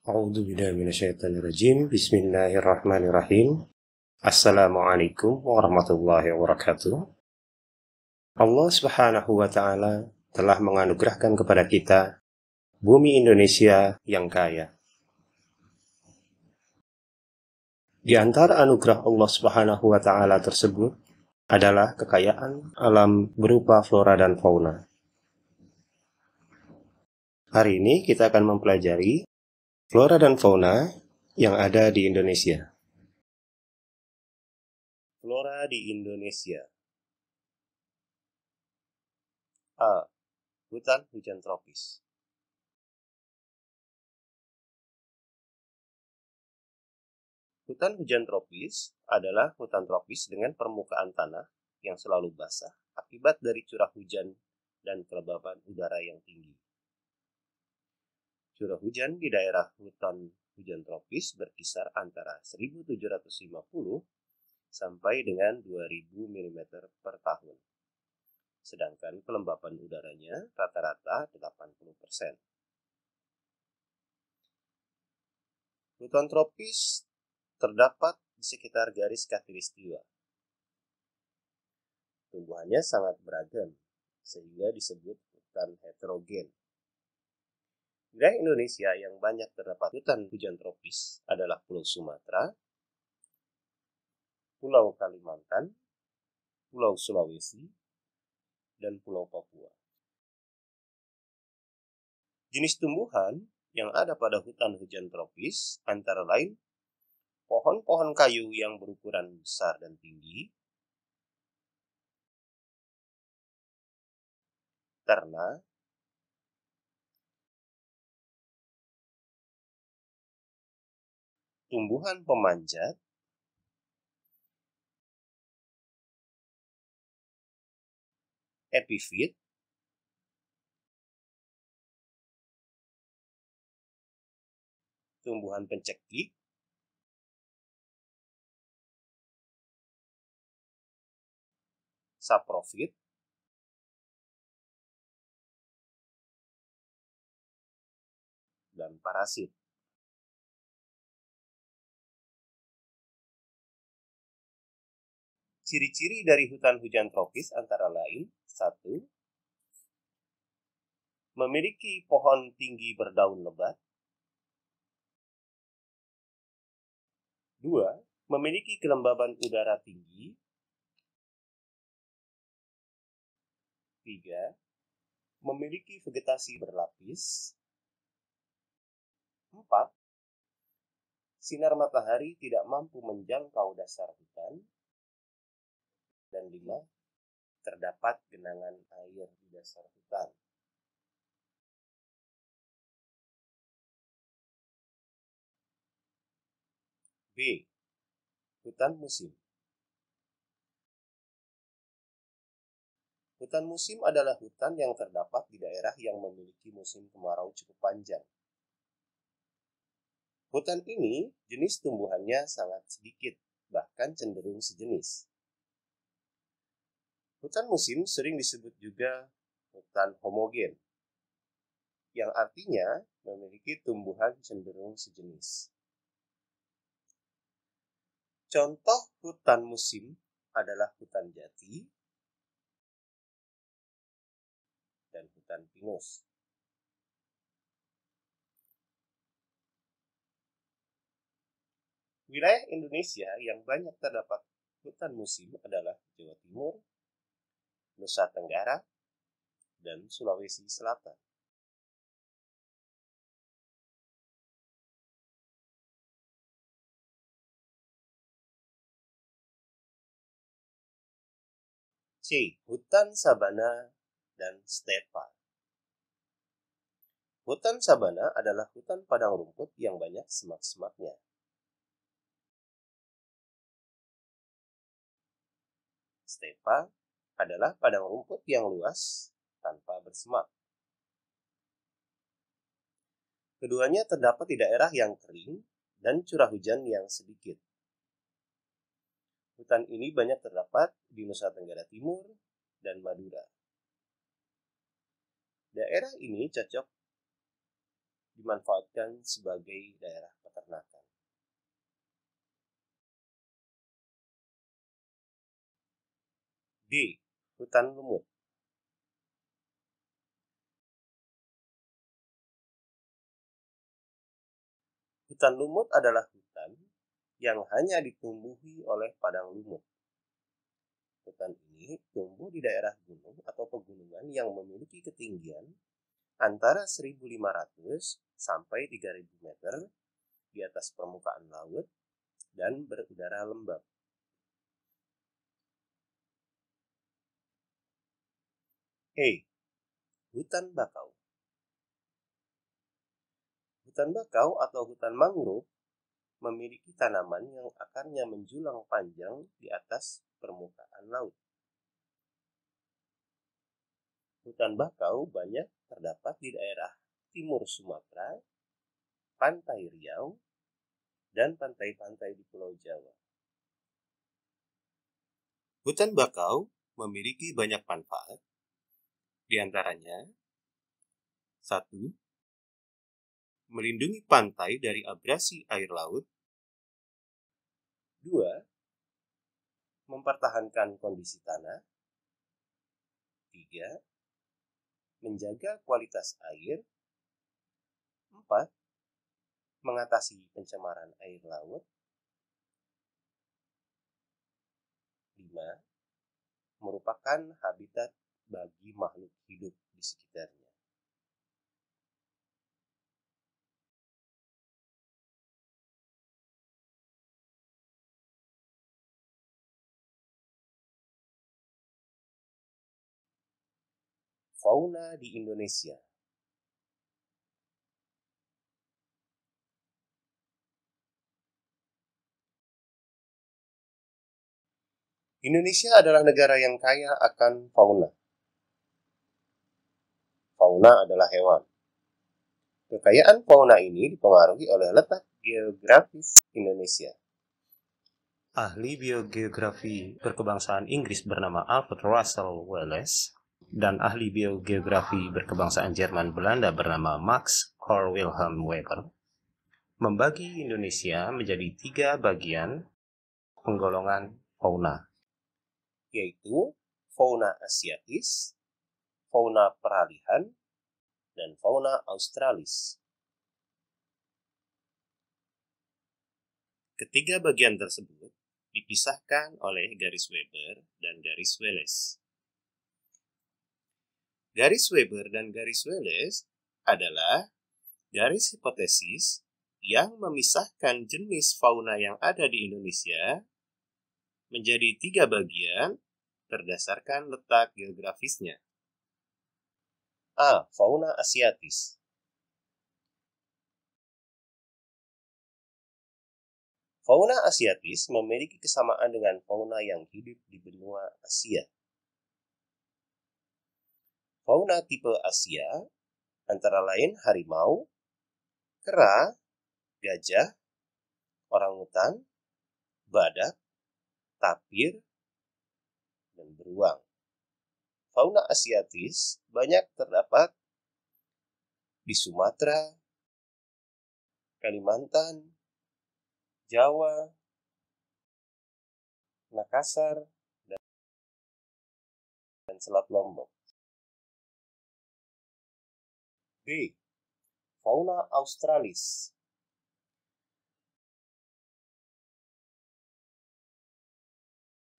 A'udzu billahi minasyaitonir rajim. Bismillahirrahmanirrahim. Assalamualaikum warahmatullahi wabarakatuh. Allah Subhanahu wa taala telah menganugerahkan kepada kita bumi Indonesia yang kaya. Di antara anugerah Allah Subhanahu wa taala tersebut adalah kekayaan alam berupa flora dan fauna. Hari ini kita akan mempelajari flora dan fauna yang ada di Indonesia. Flora di Indonesia. A. Hutan hujan tropis. Hutan hujan tropis adalah hutan tropis dengan permukaan tanah yang selalu basah akibat dari curah hujan dan kelembaban udara yang tinggi. Curah hujan di daerah hutan hujan tropis berkisar antara 1.750 sampai dengan 2.000 mm per tahun. Sedangkan kelembapan udaranya rata-rata 80%. Hutan tropis terdapat di sekitar garis khatulistiwa. Tumbuhannya sangat beragam, sehingga disebut hutan heterogen. Wilayah Indonesia yang banyak terdapat hutan hujan tropis adalah Pulau Sumatera, Pulau Kalimantan, Pulau Sulawesi, dan Pulau Papua. Jenis tumbuhan yang ada pada hutan hujan tropis antara lain pohon-pohon kayu yang berukuran besar dan tinggi, terna, tumbuhan pemanjat, epifit, tumbuhan pencekik, saprofit, dan parasit. Ciri-ciri dari hutan hujan tropis antara lain: 1. Memiliki pohon tinggi berdaun lebat. 2. Memiliki kelembaban udara tinggi. 3. Memiliki vegetasi berlapis. 4. Sinar matahari tidak mampu menjangkau dasar hutan. Dan 5. Terdapat genangan air di dasar hutan. B. Hutan musim. Hutan musim adalah hutan yang terdapat di daerah yang memiliki musim kemarau cukup panjang. Hutan ini jenis tumbuhannya sangat sedikit, bahkan cenderung sejenis. Hutan musim sering disebut juga hutan homogen, yang artinya memiliki tumbuhan cenderung sejenis. Contoh hutan musim adalah hutan jati dan hutan pinus. Wilayah Indonesia yang banyak terdapat hutan musim adalah Jawa Timur, Nusa Tenggara, dan Sulawesi Selatan. C. Hutan sabana dan stepa. Hutan sabana adalah hutan padang rumput yang banyak semak-semaknya. Stepa adalah padang rumput yang luas tanpa bersemak. Keduanya terdapat di daerah yang kering dan curah hujan yang sedikit. Hutan ini banyak terdapat di Nusa Tenggara Timur dan Madura. Daerah ini cocok dimanfaatkan sebagai daerah peternakan. D. Hutan lumut. Hutan lumut adalah hutan yang hanya ditumbuhi oleh padang lumut. Hutan ini tumbuh di daerah gunung atau pegunungan yang memiliki ketinggian antara 1.500 sampai 3.000 meter di atas permukaan laut dan berudara lembab. E. Hutan bakau. Hutan bakau atau hutan mangrove memiliki tanaman yang akarnya menjulang panjang di atas permukaan laut. Hutan bakau banyak terdapat di daerah timur Sumatera, Pantai Riau, dan pantai-pantai di Pulau Jawa. Hutan bakau memiliki banyak manfaat, di antaranya 1. Melindungi pantai dari abrasi air laut. 2. Mempertahankan kondisi tanah. 3. Menjaga kualitas air. 4. Mengatasi pencemaran air laut. 5. Merupakan habitat bagi makhluk hidup di sekitarnya. Fauna di Indonesia. Indonesia adalah negara yang kaya akan fauna. Fauna adalah hewan. Kekayaan fauna ini dipengaruhi oleh letak geografis Indonesia. Ahli biogeografi berkebangsaan Inggris bernama Alfred Russel Wallace dan ahli biogeografi berkebangsaan Jerman Belanda bernama Max Carl Wilhelm Weber membagi Indonesia menjadi 3 bagian penggolongan fauna, yaitu fauna asiatis, fauna peralihan, dan fauna australis. Ketiga bagian tersebut dipisahkan oleh garis Weber dan garis Wallace. Garis Weber dan garis Wallace adalah garis hipotesis yang memisahkan jenis fauna yang ada di Indonesia menjadi 3 bagian berdasarkan letak geografisnya. A. Fauna asiatis. Fauna asiatis memiliki kesamaan dengan fauna yang hidup di benua Asia. Fauna tipe Asia antara lain harimau, kera, gajah, orangutan, badak, tapir, dan beruang. Fauna asiatis banyak terdapat di Sumatera, Kalimantan, Jawa, Makassar, dan Selat Lombok. B. Fauna australis.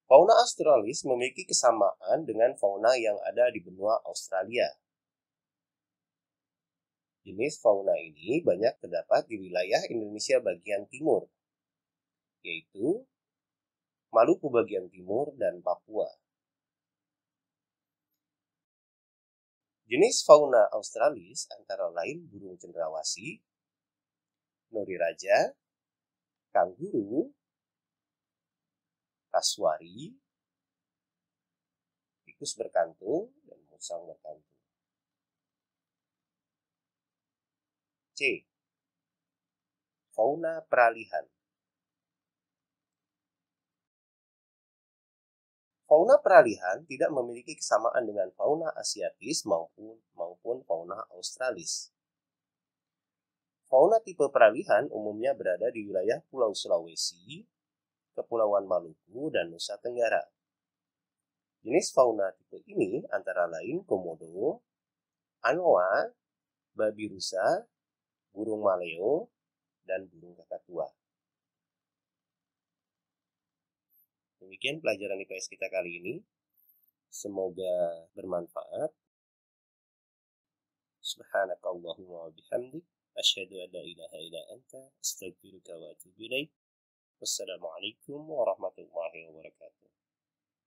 Fauna australis memiliki kesamaan dengan fauna yang ada di benua Australia. Jenis fauna ini banyak terdapat di wilayah Indonesia bagian timur, yaitu Maluku bagian timur dan Papua. Jenis fauna australis antara lain burung cendrawasih, nuri raja, kanguru, kasuari, tikus berkantung, dan musang berkantung. C. Fauna peralihan. Fauna peralihan tidak memiliki kesamaan dengan fauna asiatis maupun fauna australis. Fauna tipe peralihan umumnya berada di wilayah Pulau Sulawesi, Kepulauan Maluku, dan Nusa Tenggara. Jenis fauna tipe ini antara lain komodo, anoa, babi rusa, burung maleo, dan burung kakatua. Demikian pelajaran IPS kita kali ini. Semoga bermanfaat. Subhanakallahumma wa bihamdik, asyhadu an la ilaha illa anta, astaghfiruka wa atubu ilaik. Wassalamualaikum warahmatullahi wabarakatuh.